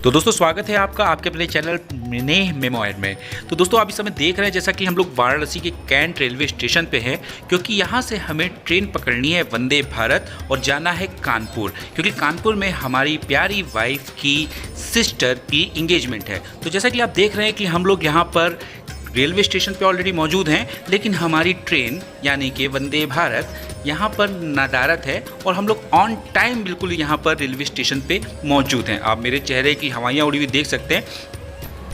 तो दोस्तों स्वागत है आपका आपके अपने चैनल नेह मेमोयर में। तो दोस्तों आप इस समय देख रहे हैं जैसा कि हम लोग वाराणसी के कैंट रेलवे स्टेशन पे हैं, क्योंकि यहाँ से हमें ट्रेन पकड़नी है वंदे भारत और जाना है कानपुर, क्योंकि कानपुर में हमारी प्यारी वाइफ की सिस्टर की इंगेजमेंट है। तो जैसा कि आप देख रहे हैं कि हम लोग यहाँ पर रेलवे स्टेशन पे ऑलरेडी मौजूद हैं, लेकिन हमारी ट्रेन यानी कि वंदे भारत यहाँ पर नदारत है और हम लोग ऑन टाइम बिल्कुल यहाँ पर रेलवे स्टेशन पे मौजूद हैं। आप मेरे चेहरे की हवाइयाँ उड़ी हुई देख सकते हैं।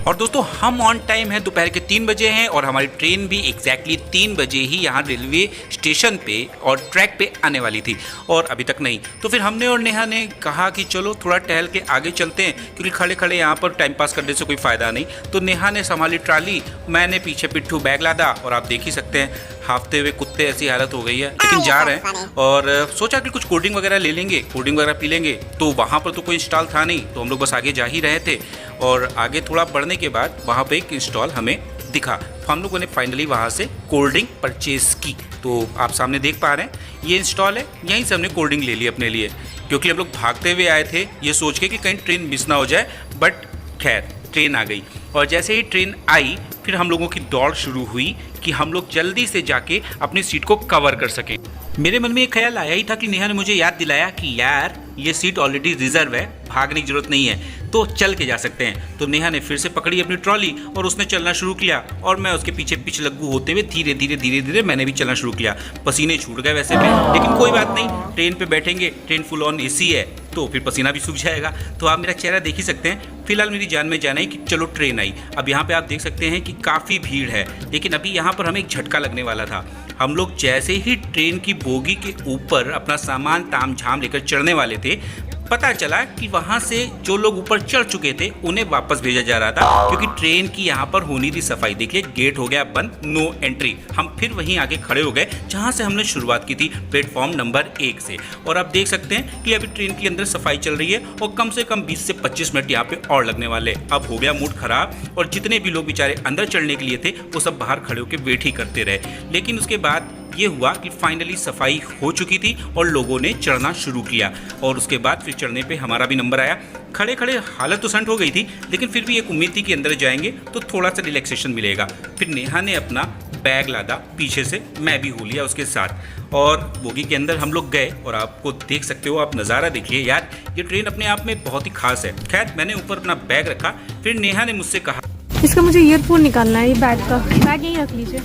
और दोस्तों हम ऑन टाइम हैं, दोपहर के 3 बजे हैं और हमारी ट्रेन भी एग्जैक्टली 3 बजे ही यहाँ रेलवे स्टेशन पे और ट्रैक पे आने वाली थी और अभी तक नहीं। तो फिर हमने और नेहा ने कहा कि चलो थोड़ा टहल के आगे चलते हैं, क्योंकि खड़े खड़े यहाँ पर टाइम पास करने से कोई फ़ायदा नहीं। तो नेहा ने संभाली ट्राली, मैंने पीछे पिट्ठू बैग लादा और आप देख ही सकते हैं हाफते हुए कुत्ते ऐसी हालत हो गई है, लेकिन जा रहे हैं। और सोचा कि कुछ कोल्ड ड्रिंक वगैरह ले लेंगे, कोल्ड ड्रिंक वगैरह पी लेंगे। तो वहाँ पर तो कोई स्टॉल था नहीं, तो हम लोग बस आगे जा ही रहे थे और आगे थोड़ा बढ़ने के बाद वहाँ पे एक स्टॉल हमें दिखा। तो हम लोगों ने फाइनली वहाँ से कोल्ड ड्रिंक परचेज़ की। तो आप सामने देख पा रहे हैं ये स्टॉल है, यहीं से हमने कोल्ड ड्रिंक ले ली अपने लिए, क्योंकि हम लोग भागते हुए आए थे ये सोच के कि कहीं ट्रेन मिस ना हो जाए। बट खैर ट्रेन आ गई और जैसे ही ट्रेन आई फिर हम लोगों की दौड़ शुरू हुई कि हम लोग जल्दी से जाके अपनी सीट को कवर कर सकें। मेरे मन में एक ख्याल आया ही था कि नेहा ने मुझे याद दिलाया कि यार ये सीट ऑलरेडी रिजर्व है, भागने की जरूरत नहीं है, तो चल के जा सकते हैं। तो नेहा ने फिर से पकड़ी अपनी ट्रॉली और उसने चलना शुरू किया और मैं उसके पीछे पिछलग्गू होते हुए धीरे धीरे मैंने भी चलना शुरू किया। पसीने छूट गए वैसे भी, लेकिन कोई बात नहीं, ट्रेन पे बैठेंगे, ट्रेन फुल ऑन एसी है तो फिर पसीना भी सूख जाएगा। तो आप मेरा चेहरा देख ही सकते हैं। फिलहाल मेरी जान में जाना है कि चलो ट्रेन आई। अब यहाँ पे आप देख सकते हैं कि काफ़ी भीड़ है, लेकिन अभी यहाँ पर हमें एक झटका लगने वाला था। हम लोग जैसे ही ट्रेन की बोगी के ऊपर अपना सामान ताम झाम लेकर चढ़ने वाले थे, पता चला कि वहाँ से जो लोग ऊपर चढ़ चुके थे उन्हें वापस भेजा जा रहा था, क्योंकि ट्रेन की यहाँ पर होनी थी सफाई। देखिए गेट हो गया बंद, नो एंट्री। हम फिर वहीं आगे खड़े हो गए जहाँ से हमने शुरुआत की थी, प्लेटफॉर्म नंबर 1 से। और आप देख सकते हैं कि अभी ट्रेन के अंदर सफाई चल रही है और कम से कम 20 से 25 मिनट यहाँ पे और लगने वाले। अब हो गया मूड खराब और जितने भी लोग बेचारे अंदर चढ़ने के लिए थे वो सब बाहर खड़े होकर वेट ही करते रहे। लेकिन उसके बाद ये हुआ कि फाइनली सफाई हो चुकी थी और लोगों ने चढ़ना शुरू किया और उसके बाद फिर चढ़ने पे हमारा भी नंबर आया। खड़े खड़े हालत तो संट हो गई थी, लेकिन फिर भी एक उम्मीद थी कि अंदर जाएंगे तो थोड़ा सा रिलैक्सेशन मिलेगा। फिर नेहा ने अपना बैग लादा पीछे से, मैं भी हो लिया उसके साथ और बोगी के अंदर हम लोग गए। और आपको देख सकते हो, आप नज़ारा देखिए यार, ये ट्रेन अपने आप में बहुत ही खास है। खैर मैंने ऊपर अपना बैग रखा, फिर नेहा ने मुझसे कहा इसका मुझे ईयरफोन निकालना है, ये बैग यहीं रख लीजिए।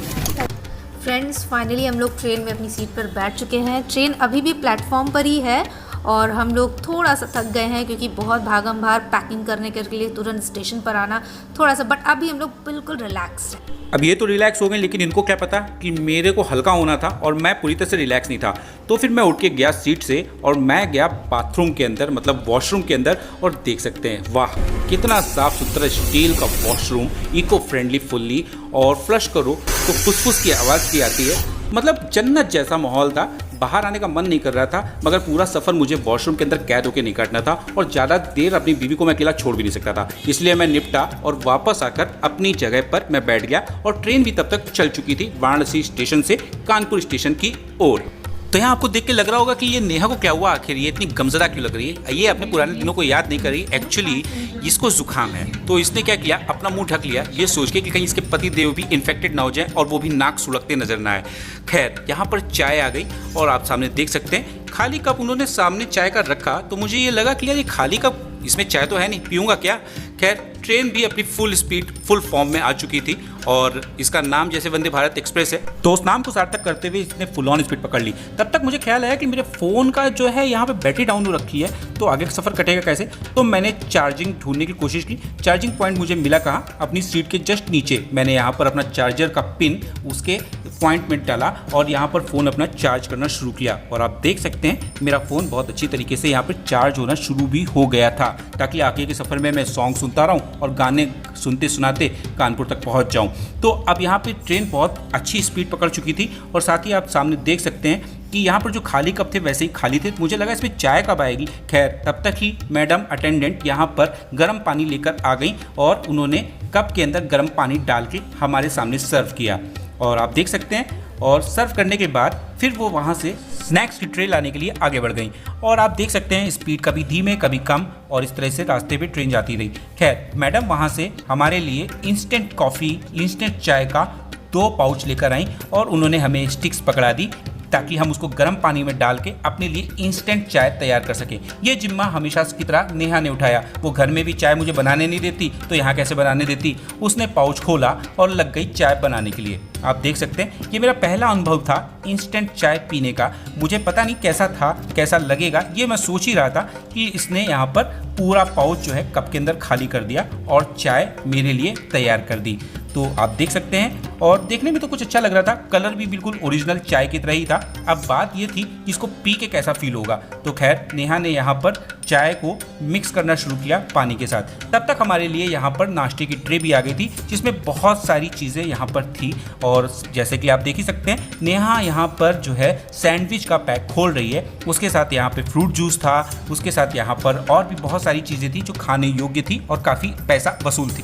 फ्रेंड्स फाइनली हम लोग ट्रेन में अपनी सीट पर बैठ चुके हैं। ट्रेन अभी भी प्लेटफॉर्म पर ही है और हम लोग थोड़ा सा थक गए हैं, क्योंकि बहुत भागम भाग पैकिंग करने के लिए तुरंत स्टेशन पर आना थोड़ा सा। बट अभी हम लोग बिल्कुल रिलैक्स। अब ये तो रिलैक्स हो गए, लेकिन इनको क्या पता कि मेरे को हल्का होना था और मैं पूरी तरह से रिलैक्स नहीं था। तो फिर मैं उठ के गया सीट से और मैं गया बाथरूम के अंदर, मतलब वॉशरूम के अंदर। और देख सकते हैं वाह कितना साफ सुथरा स्टील का वॉशरूम, इको फ्रेंडली फुल्ली, और फ्लश करो तो फुसफुस की आवाज़ भी आती है। मतलब जन्नत जैसा माहौल था, बाहर आने का मन नहीं कर रहा था, मगर पूरा सफ़र मुझे वॉशरूम के अंदर कैद होकर नहीं काटना था और ज़्यादा देर अपनी बीवी को मैं अकेला छोड़ भी नहीं सकता था। इसलिए मैं निपटा और वापस आकर अपनी जगह पर मैं बैठ गया और ट्रेन भी तब तक चल चुकी थी वाराणसी स्टेशन से कानपुर स्टेशन की ओर। तो यहाँ आपको देख के लग रहा होगा कि ये नेहा को क्या हुआ, आखिर ये इतनी गमज़दा क्यों लग रही है। ये अपने पुराने दिनों को याद नहीं कर रही, एक्चुअली इसको जुकाम है। तो इसने क्या किया, अपना मुंह ढक लिया, ये सोच के कि कहीं इसके पति देव भी इन्फेक्टेड ना हो जाए और वो भी नाक सुलगते नजर ना आए। खैर यहाँ पर चाय आ गई और आप सामने देख सकते हैं खाली कप उन्होंने सामने चाय का रखा। तो मुझे ये लगा कि यार ये खाली कप, इसमें चाय तो है नहीं, पीऊँगा क्या। खैर ट्रेन भी अपनी फुल स्पीड फुल फॉर्म में आ चुकी थी और इसका नाम जैसे वंदे भारत एक्सप्रेस है, तो उस नाम को सार्थक करते हुए इसने फुल ऑन स्पीड पकड़ ली। तब तक मुझे ख्याल आया कि मेरे फ़ोन का जो है यहाँ पे बैटरी डाउन हो रखी है, तो आगे का सफ़र कटेगा कैसे। तो मैंने चार्जिंग ढूंढने की कोशिश की, चार्जिंग पॉइंट मुझे मिला कहाँ, अपनी सीट के जस्ट नीचे। मैंने यहाँ पर अपना चार्जर का पिन उसके पॉइंट में डाला और यहाँ पर फ़ोन अपना चार्ज करना शुरू किया। और आप देख सकते हैं मेरा फ़ोन बहुत अच्छी तरीके से यहाँ पर चार्ज होना शुरू भी हो गया था, ताकि आगे के सफ़र में मैं सॉन्ग सुनता रहूँ और गाने सुनते सुनाते कानपुर तक पहुँच जाऊँ। तो अब यहाँ पे ट्रेन बहुत अच्छी स्पीड पकड़ चुकी थी और साथ ही आप सामने देख सकते हैं कि यहाँ पर जो खाली कप थे वैसे ही खाली थे। मुझे लगा इसमें चाय कब आएगी। खैर तब तक ही मैडम अटेंडेंट यहाँ पर गर्म पानी लेकर आ गई और उन्होंने कप के अंदर गर्म पानी डाल के हमारे सामने सर्व किया और आप देख सकते हैं। और सर्व करने के बाद फिर वो वहाँ से स्नैक्स की ट्रे लाने के लिए आगे बढ़ गई। और आप देख सकते हैं स्पीड कभी धीमे कभी कम, और इस तरह से रास्ते पे ट्रेन जाती रही। खैर मैडम वहाँ से हमारे लिए इंस्टेंट कॉफ़ी, इंस्टेंट चाय का 2 पाउच लेकर आई और उन्होंने हमें स्टिक्स पकड़ा दी ताकि हम उसको गर्म पानी में डाल के अपने लिए इंस्टेंट चाय तैयार कर सकें। ये जिम्मा हमेशा की तरह नेहा ने उठाया। वो घर में भी चाय मुझे बनाने नहीं देती तो यहाँ कैसे बनाने देती। उसने पाउच खोला और लग गई चाय बनाने के लिए। आप देख सकते हैं ये मेरा पहला अनुभव था इंस्टेंट चाय पीने का। मुझे पता नहीं कैसा था, कैसा लगेगा, ये मैं सोच ही रहा था कि इसने यहाँ पर पूरा पाउच जो है कप के अंदर खाली कर दिया और चाय मेरे लिए तैयार कर दी। तो आप देख सकते हैं, और देखने में तो कुछ अच्छा लग रहा था, कलर भी बिल्कुल ओरिजिनल चाय की तरह ही था। अब बात ये थी कि इसको पी के कैसा फील होगा। तो खैर नेहा ने यहाँ पर चाय को मिक्स करना शुरू किया पानी के साथ। तब तक हमारे लिए यहाँ पर नाश्ते की ट्रे भी आ गई थी जिसमें बहुत सारी चीज़ें यहाँ पर थी। और जैसे कि आप देख ही सकते हैं नेहा यहाँ पर जो है सैंडविच का पैक खोल रही है। उसके साथ यहाँ पे फ्रूट जूस था, उसके साथ यहाँ पर और भी बहुत सारी चीज़ें थी जो खाने योग्य थी और काफ़ी पैसा वसूल थी।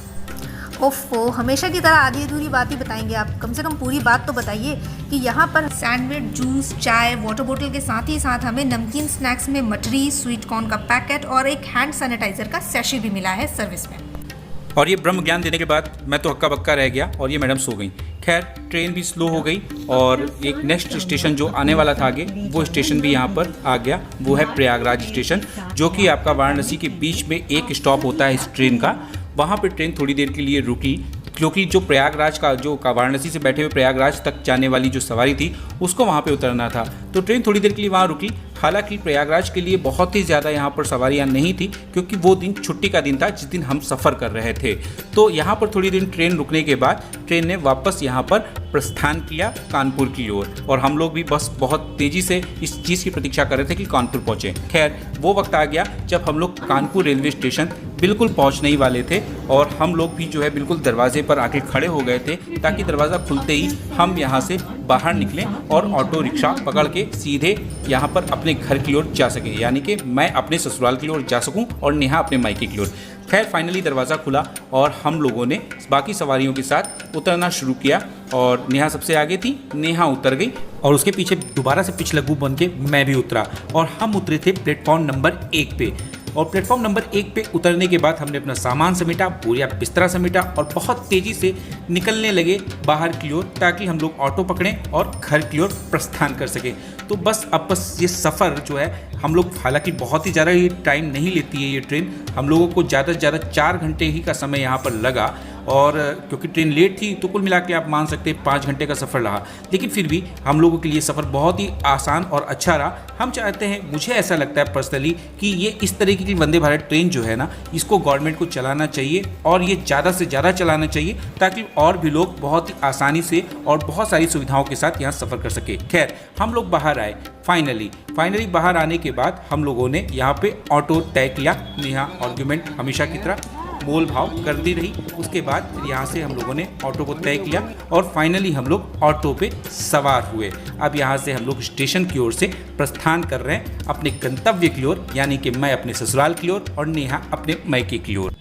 ओफो, हमेशा की तरह आधी अधूरी बात ही बताएंगे आप। कम से कम पूरी बात तो बताइए कि यहाँ पर सैंडविच, जूस, चाय, वाटर बोतल के साथ हमें नमकीन स्नैक्स में मठरी, स्वीट कॉर्न का पैकेट और एक हैंड सैनिटाइजर का सैशे भी मिला है सर्विस में। और ये ब्रह्म ज्ञान देने के बाद मैं तो हक्का बक्का रह गया और ये मैडम सो गई। खैर ट्रेन भी स्लो हो गई और एक नेक्स्ट स्टेशन जो आने वाला था आगे, वो स्टेशन भी यहाँ पर आ गया। वो है प्रयागराज स्टेशन, जो कि आपका वाराणसी के बीच में एक स्टॉप होता है इस ट्रेन का। वहाँ पे ट्रेन थोड़ी देर के लिए रुकी क्योंकि जो प्रयागराज का जो वाराणसी से बैठे हुए प्रयागराज तक जाने वाली जो सवारी थी उसको वहाँ पे उतरना था। तो ट्रेन थोड़ी देर के लिए वहाँ रुकी। हालांकि प्रयागराज के लिए बहुत ही ज़्यादा यहाँ पर सवारियाँ नहीं थी क्योंकि वो दिन छुट्टी का दिन था जिस दिन हम सफ़र कर रहे थे। तो यहाँ पर थोड़ी देर ट्रेन रुकने के बाद ट्रेन ने वापस यहाँ पर प्रस्थान किया कानपुर की ओर, और हम लोग भी बस बहुत तेज़ी से इस चीज़ की प्रतीक्षा कर रहे थे कि कानपुर पहुँचें। खैर वो वक्त आ गया जब हम लोग कानपुर रेलवे स्टेशन बिल्कुल पहुँचने ही वाले थे और हम लोग भी जो है बिल्कुल दरवाजे पर आके खड़े हो गए थे ताकि दरवाज़ा खुलते ही हम यहाँ से बाहर निकलें और ऑटो रिक्शा पकड़ के सीधे यहाँ पर अपने घर की ओर जा सके, यानी कि मैं अपने ससुराल की ओर जा सकूं और नेहा अपने मायके की ओर। खैर फाइनली दरवाज़ा खुला और हम लोगों ने बाकी सवारियों के साथ उतरना शुरू किया और नेहा सबसे आगे थी। नेहा उतर गई और उसके पीछे दोबारा से पिछलग्गू बन के मैं भी उतरा और हम उतरे थे प्लेटफॉर्म नंबर 1 पे। और प्लेटफॉर्म नंबर 1 पे उतरने के बाद हमने अपना सामान समेटा, बोरिया बिस्तरा समेटा और बहुत तेज़ी से निकलने लगे बाहर की ओर ताकि हम लोग ऑटो पकड़ें और घर की ओर प्रस्थान कर सकें। तो बस ये सफ़र जो है हम लोग, हालांकि बहुत ही ज़्यादा ये टाइम नहीं लेती है ये ट्रेन, हम लोगों को ज़्यादा से ज़्यादा 4 घंटे ही का समय यहाँ पर लगा। और क्योंकि ट्रेन लेट थी तो कुल मिला के आप मान सकते हैं 5 घंटे का सफ़र रहा, लेकिन फिर भी हम लोगों के लिए सफ़र बहुत ही आसान और अच्छा रहा। हम चाहते हैं, मुझे ऐसा लगता है पर्सनली कि ये इस तरीके की वंदे भारत ट्रेन जो है ना, इसको गवर्नमेंट को चलाना चाहिए और ये ज़्यादा से ज़्यादा चलाना चाहिए ताकि और भी लोग बहुत ही आसानी से और बहुत सारी सुविधाओं के साथ यहाँ सफ़र कर सके। खैर हम लोग बाहर आए फाइनली बाहर आने के बाद हम लोगों ने यहाँ पे ऑटो तय किया। नेहा आर्गुमेंट हमेशा की तरह मोल भाव करती रही। उसके बाद फिर यहाँ से हम लोगों ने ऑटो को तय किया और फाइनली हम लोग ऑटो पे सवार हुए। अब यहाँ से हम लोग स्टेशन की ओर से प्रस्थान कर रहे हैं अपने गंतव्य की ओर, यानी कि मैं अपने ससुराल की ओर और नेहा अपने मायके की ओर।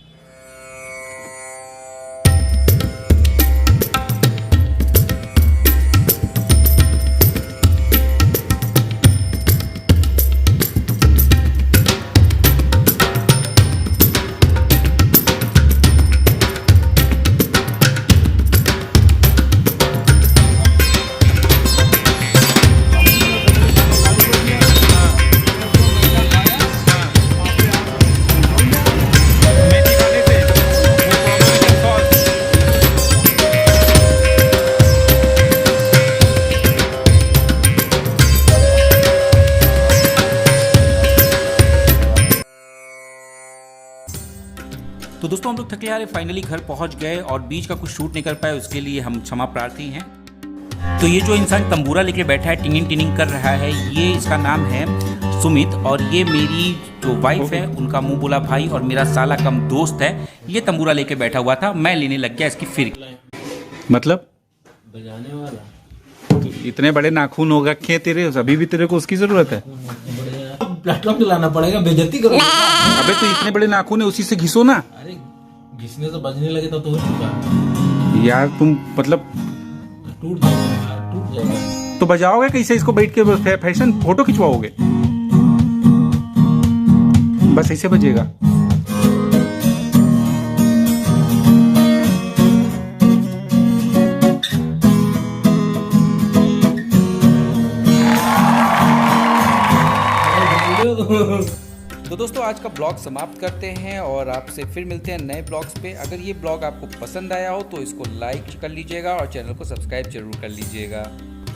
तो दोस्तों हम लोग थके हारे फाइनली घर पहुंच गए और बीच का कुछ शूट नहीं कर पाए, उसके लिए हम क्षमा प्रार्थी हैं। तो ये जो इंसान तंबूरा लेके बैठा है, टिनिंग टिनिंग कर रहा है, ये इसका नाम है सुमित और ये मेरी जो वाइफ है उनका मुंह बोला भाई और मेरा साला कम दोस्त है। ये तंबूरा लेके बैठा हुआ था, मैं लेने लग गया इसकी फिर। मतलब बजाने वाला इतने बड़े नाखून हो रखे हैं तेरे, अभी भी तेरे को उसकी जरूरत है? प्लेटफॉर्म पे लाना पड़ेगा, बेइज्जती करो। अबे तो इतने बड़े नाखून है, उसी से घिसो ना। अरे घिसने से बजने लगे तो हो चुका यार तुम मतलब टूट जाएगा। तो बजाओगे कैसे इसको बैठ के फैशन फोटो खिंचवाओगे? बस ऐसे बजेगा। तो दोस्तों आज का ब्लॉग समाप्त करते हैं और आपसे फिर मिलते हैं नए ब्लॉग्स पे। अगर ये ब्लॉग आपको पसंद आया हो तो इसको लाइक कर लीजिएगा और चैनल को सब्सक्राइब जरूर कर लीजिएगा।